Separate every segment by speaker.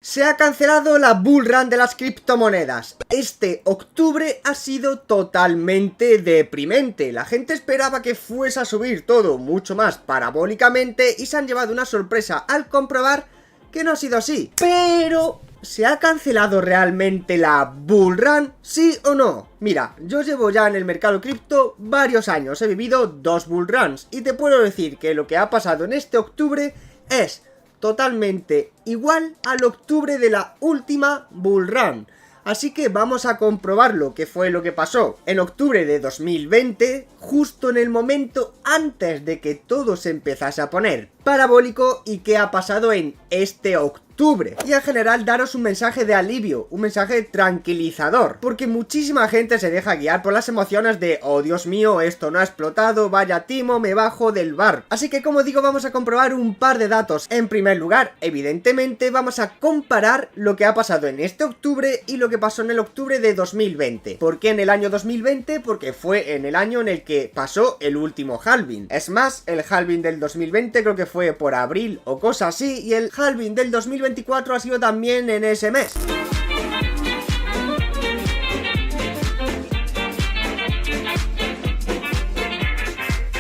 Speaker 1: Se ha cancelado la bull run de las criptomonedas. Este octubre ha sido totalmente deprimente. La gente esperaba que fuese a subir todo mucho más parabólicamente y se han llevado una sorpresa al comprobar que no ha sido así. Pero ¿se ha cancelado realmente la bull run? ¿Sí o no? Mira, yo llevo ya en el mercado cripto varios años, he vivido 2 bull runs y te puedo decir que lo que ha pasado en este octubre es totalmente igual al octubre de la última bull run. Así que vamos a comprobar lo que fue lo que pasó en octubre de 2020, justo en el momento antes de que todo se empezase a poner parabólico, y qué ha pasado en este octubre. Y en general daros un mensaje de alivio, un mensaje tranquilizador, porque muchísima gente se deja guiar por las emociones de oh Dios mío, esto no ha explotado, vaya timo, me bajo del bar. Así que como digo, vamos a comprobar un par de datos. En primer lugar, evidentemente vamos a comparar lo que ha pasado en este octubre y lo que pasó en el octubre de 2020. ¿Por qué en el año 2020? Porque fue en el año en el que pasó el último halving. Es más, el halving del 2020 creo que fue por abril o cosa así, y el halving del 2024 ha sido también en ese mes.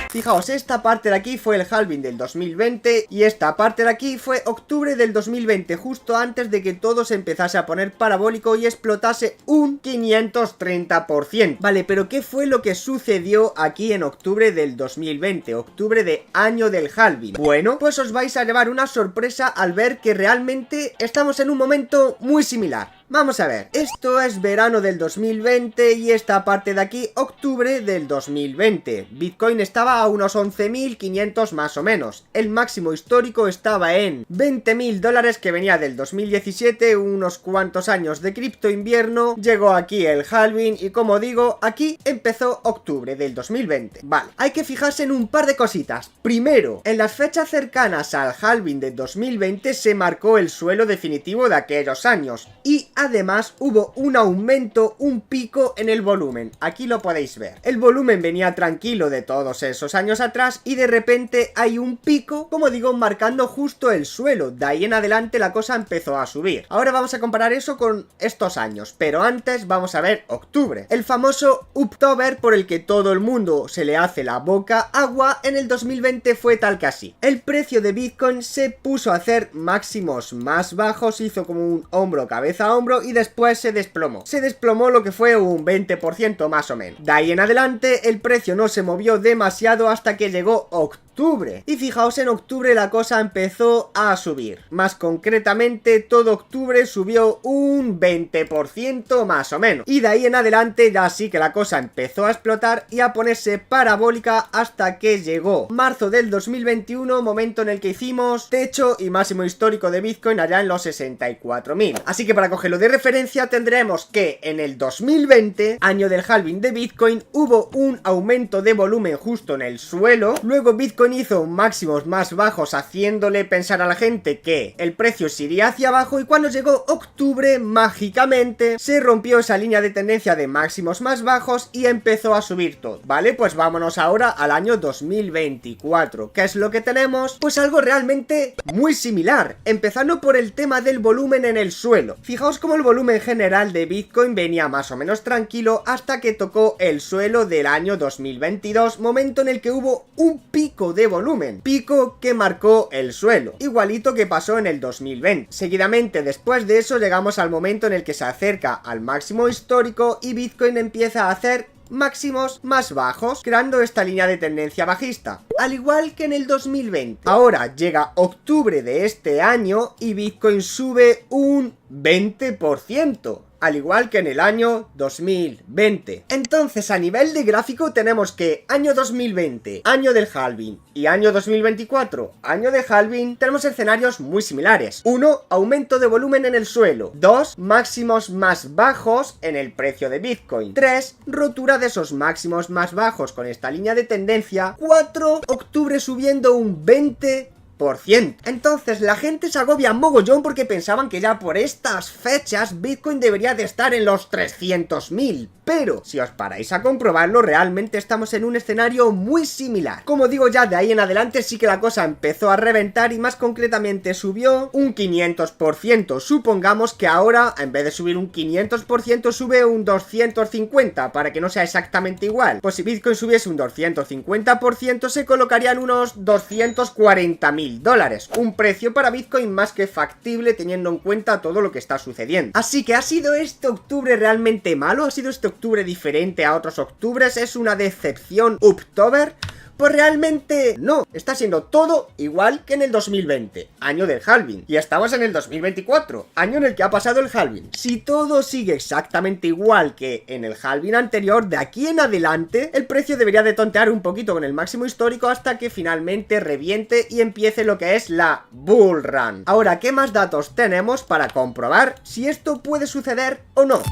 Speaker 1: Fijaos, esta parte de aquí fue el halving del 2020 y esta parte de aquí fue octubre del 2020, justo antes de que todo se empezase a poner parabólico y explotase un 530%. Vale, pero ¿qué fue lo que sucedió aquí en octubre del 2020? Octubre de año del halving. Bueno, pues os vais a llevar una sorpresa al ver que realmente estamos en un momento muy similar. Vamos a ver, esto es verano del 2020 y esta parte de aquí, octubre del 2020. Bitcoin estaba a unos 11.500 más o menos. El máximo histórico estaba en $20.000, que venía del 2017, unos cuantos años de cripto invierno. Llegó aquí el halving y, como digo, aquí empezó octubre del 2020. Vale, hay que fijarse en un par de cositas. Primero, en las fechas cercanas al halving del 2020 se marcó el suelo definitivo de aquellos años y además hubo un aumento, un pico en el volumen. Aquí lo podéis ver. El volumen venía tranquilo de todos esos años atrás y de repente hay un pico, como digo, marcando justo el suelo. De ahí en adelante la cosa empezó a subir. Ahora vamos a comparar eso con estos años, pero antes vamos a ver octubre. El famoso Uptober, por el que todo el mundo se le hace la boca agua, en el 2020 fue tal que así. El precio de Bitcoin se puso a hacer máximos más bajos, hizo como un hombro, cabeza, hombro, y después se desplomó. Se desplomó lo que fue un 20% más o menos. De ahí en adelante el precio no se movió demasiado hasta que llegó octubre. Y fijaos, en octubre la cosa empezó a subir. Más concretamente, todo octubre subió un 20% más o menos. Y de ahí en adelante ya sí que la cosa empezó a explotar y a ponerse parabólica hasta que llegó marzo del 2021, momento en el que hicimos techo y máximo histórico de Bitcoin allá en los 64.000. Así que para cogerlo de referencia tendremos que en el 2020, año del halving de Bitcoin, hubo un aumento de volumen justo en el suelo. Luego Bitcoin hizo máximos más bajos, haciéndole pensar a la gente que el precio se iría hacia abajo, y cuando llegó octubre, mágicamente se rompió esa línea de tendencia de máximos más bajos y empezó a subir todo. Vale, pues vámonos ahora al año 2024. ¿Qué es lo que tenemos? Pues algo realmente muy similar, empezando por el tema del volumen en el suelo. Fijaos cómo el volumen general de Bitcoin venía más o menos tranquilo hasta que tocó el suelo del año 2022, momento en el que hubo un pico de volumen, pico que marcó el suelo, igualito que pasó en el 2020. Seguidamente después de eso llegamos al momento en el que se acerca al máximo histórico y Bitcoin empieza a hacer máximos más bajos, creando esta línea de tendencia bajista, al igual que en el 2020. Ahora llega octubre de este año y Bitcoin sube un 20%. Al igual que en el año 2020. Entonces, a nivel de gráfico tenemos que año 2020, año del halving, y año 2024, año de halving, tenemos escenarios muy similares. 1. Aumento de volumen en el suelo. 2. Máximos más bajos en el precio de Bitcoin. 3. Rotura de esos máximos más bajos con esta línea de tendencia. 4. Octubre subiendo un 20%. Entonces la gente se agobia mogollón porque pensaban que ya por estas fechas Bitcoin debería de estar en los 300.000. pero si os paráis a comprobarlo, realmente estamos en un escenario muy similar. Como digo, ya de ahí en adelante sí que la cosa empezó a reventar y más concretamente subió un 500%. Supongamos que ahora, en vez de subir un 500%, sube un 250%, para que no sea exactamente igual. Pues si Bitcoin subiese un 250%, se colocarían unos $240.000. Un precio para Bitcoin más que factible teniendo en cuenta todo lo que está sucediendo. Así que ¿ha sido este octubre realmente malo? ¿Ha sido este octubre diferente a otros octubres? ¿Es una decepción Uptober? Pues realmente no, está siendo todo igual que en el 2020, año del halving. Y estamos en el 2024, año en el que ha pasado el halving. Si todo sigue exactamente igual que en el halving anterior, de aquí en adelante el precio debería de tontear un poquito con el máximo histórico hasta que finalmente reviente y empiece lo que es la bull run. Ahora, ¿qué más datos tenemos para comprobar si esto puede suceder o no?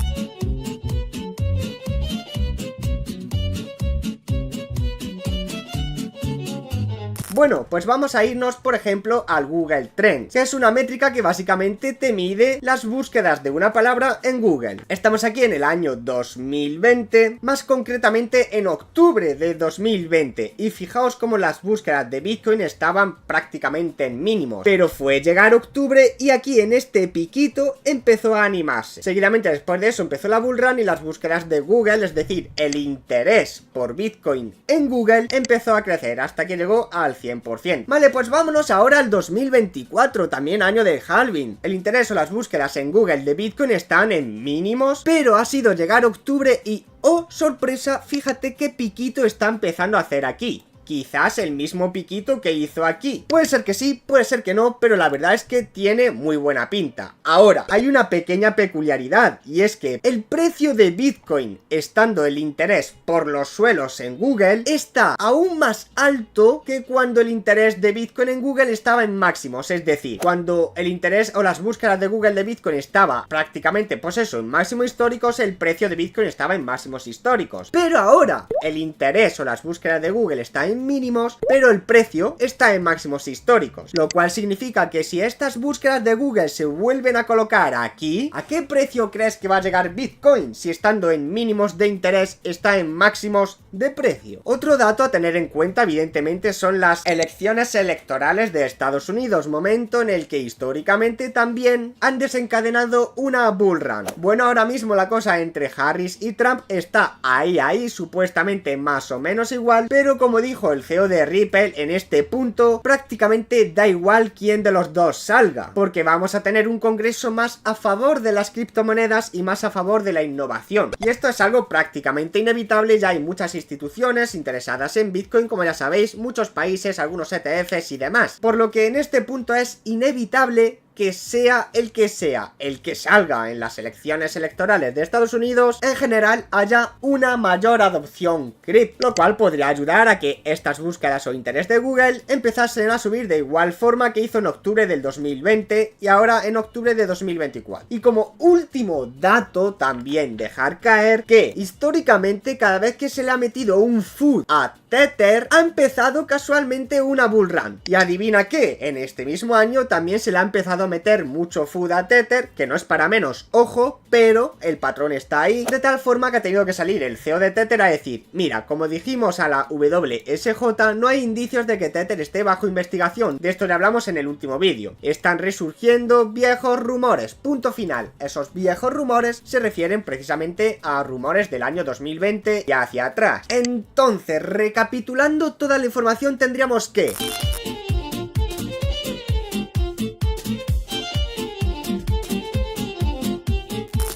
Speaker 1: Bueno, pues vamos a irnos, por ejemplo, al Google Trends, que es una métrica que básicamente te mide las búsquedas de una palabra en Google. Estamos aquí en el año 2020, más concretamente en octubre de 2020, y fijaos cómo las búsquedas de Bitcoin estaban prácticamente en mínimos, pero fue llegar octubre y aquí en este piquito empezó a animarse. Seguidamente después de eso empezó la bull run y las búsquedas de Google, es decir, el interés por Bitcoin en Google empezó a crecer hasta que llegó al 100%. Vale, pues vámonos ahora al 2024, también año del halving. El interés o las búsquedas en Google de Bitcoin están en mínimos, pero ha sido llegar octubre y, oh sorpresa, fíjate qué piquito está empezando a hacer aquí. Quizás el mismo piquito que hizo aquí. Puede ser que sí, puede ser que no, pero la verdad es que tiene muy buena pinta. Ahora, hay una pequeña peculiaridad, y es que el precio de Bitcoin, estando el interés por los suelos en Google, está aún más alto que cuando el interés de Bitcoin en Google estaba en máximos. Es decir, cuando el interés o las búsquedas de Google de Bitcoin estaba prácticamente, pues eso, en máximos históricos, el precio de Bitcoin estaba en máximos históricos. Pero ahora, el interés o las búsquedas de Google está en mínimos, pero el precio está en máximos históricos, lo cual significa que si estas búsquedas de Google se vuelven a colocar aquí, ¿a qué precio crees que va a llegar Bitcoin si estando en mínimos de interés está en máximos de precio? Otro dato a tener en cuenta evidentemente son las elecciones electorales de Estados Unidos, momento en el que históricamente también han desencadenado una bull run. Bueno, ahora mismo la cosa entre Harris y Trump está ahí supuestamente más o menos igual, pero como dijo el CEO de Ripple, en este punto prácticamente da igual quién de los dos salga, porque vamos a tener un congreso más a favor de las criptomonedas y más a favor de la innovación, y esto es algo prácticamente inevitable. Ya hay muchas instituciones interesadas en Bitcoin, como ya sabéis, muchos países, algunos ETFs y demás, por lo que en este punto es inevitable que sea el que salga en las elecciones electorales de Estados Unidos, en general haya una mayor adopción cripto, lo cual podría ayudar a que estas búsquedas o interés de Google empezasen a subir de igual forma que hizo en octubre del 2020 y ahora en octubre de 2024. Y como último dato, también dejar caer que históricamente cada vez que se le ha metido un FUD a Tether, ha empezado casualmente una bull run. Y adivina qué, en este mismo año también se le ha empezado a meter mucho FUD a Tether, que no es para menos, ojo, pero el patrón está ahí, de tal forma que ha tenido que salir el CEO de Tether a decir: mira, como dijimos a la WSJ, no hay indicios de que Tether esté bajo investigación. De esto le hablamos en el último vídeo. Están resurgiendo viejos rumores, punto final. Esos viejos rumores se refieren precisamente a rumores del año 2020 y hacia atrás. Entonces, recapitulando toda la información, tendríamos que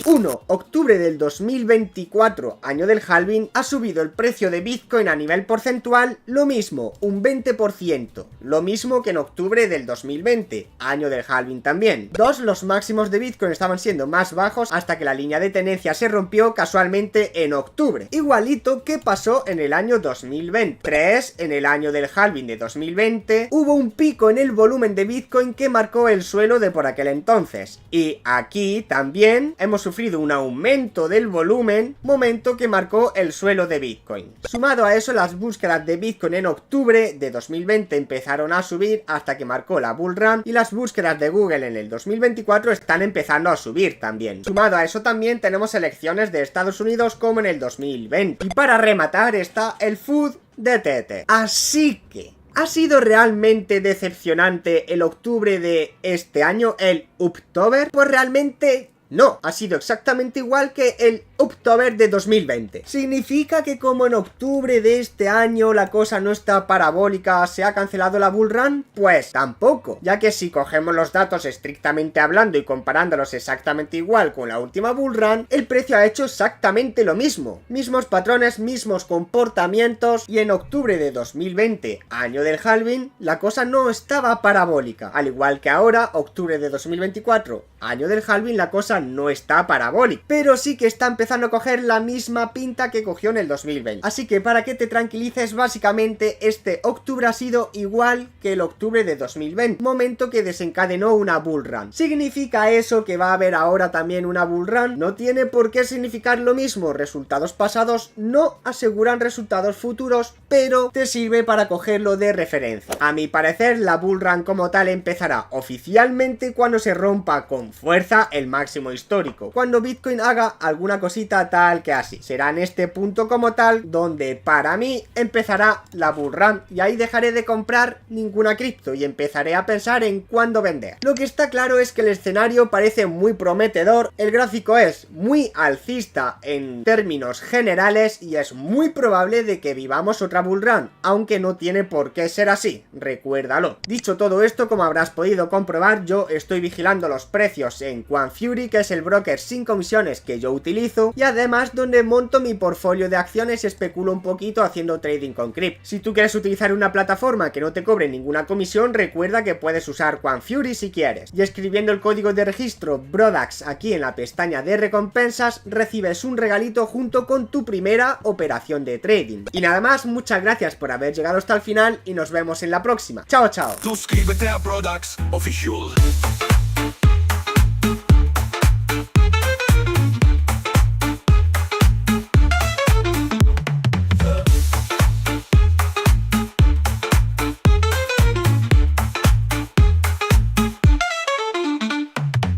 Speaker 1: 1. Octubre del 2024, año del halving, ha subido el precio de Bitcoin a nivel porcentual lo mismo, un 20%, lo mismo que en octubre del 2020, año del halving también. 2. Los máximos de Bitcoin estaban siendo más bajos hasta que la línea de tendencia se rompió casualmente en octubre, igualito que pasó en el año 2020. 3. En el año del halving de 2020 hubo un pico en el volumen de Bitcoin que marcó el suelo de por aquel entonces, y aquí también hemos sufrido sufrido un aumento del volumen, momento que marcó el suelo de Bitcoin. Sumado a eso, las búsquedas de Bitcoin en octubre de 2020 empezaron a subir hasta que marcó la bull run, y las búsquedas de Google en el 2024 están empezando a subir también. Sumado a eso también tenemos elecciones de Estados Unidos como en el 2020. Y para rematar está el FUD de Tether. Así que ¿ha sido realmente decepcionante el octubre de este año, el Uptober? Pues realmente no, ha sido exactamente igual que el Uptober de 2020. ¿Significa que como en octubre de este año la cosa no está parabólica, se ha cancelado la bull run? Pues tampoco, ya que si cogemos los datos estrictamente hablando y comparándolos exactamente igual con la última bull run, el precio ha hecho exactamente lo mismo. Mismos patrones, mismos comportamientos, y en octubre de 2020, año del halving, la cosa no estaba parabólica. Al igual que ahora, octubre de 2024, año del halving, la cosa no está parabólica, pero sí que está empezando a coger la misma pinta que cogió en el 2020. Así que para que te tranquilices, básicamente este octubre ha sido igual que el octubre de 2020, momento que desencadenó una bull run. ¿Significa eso que va a haber ahora también una bull run? No tiene por qué significar lo mismo. Resultados pasados no aseguran resultados futuros, pero te sirve para cogerlo de referencia. A mi parecer, la bull run como tal empezará oficialmente cuando se rompa con fuerza el máximo histórico, cuando Bitcoin haga alguna cosita tal que así. Será en este punto como tal donde para mí empezará la bull run, y ahí dejaré de comprar ninguna cripto y empezaré a pensar en cuándo vender. Lo que está claro es que el escenario parece muy prometedor, el gráfico es muy alcista en términos generales y es muy probable de que vivamos otra bull run, aunque no tiene por qué ser así, recuérdalo. Dicho todo esto, como habrás podido comprobar, yo estoy vigilando los precios en QuantFury, que es el broker sin comisiones que yo utilizo, y además donde monto mi portfolio de acciones y especulo un poquito haciendo trading con cripto. Si tú quieres utilizar una plataforma que no te cobre ninguna comisión, recuerda que puedes usar QuantFury si quieres, y escribiendo el código de registro BRODAX aquí en la pestaña de recompensas recibes un regalito junto con tu primera operación de trading. Y nada más, muchas gracias por haber llegado hasta el final y nos vemos en la próxima. Chao, chao.
Speaker 2: Suscríbete a BRODAX Official.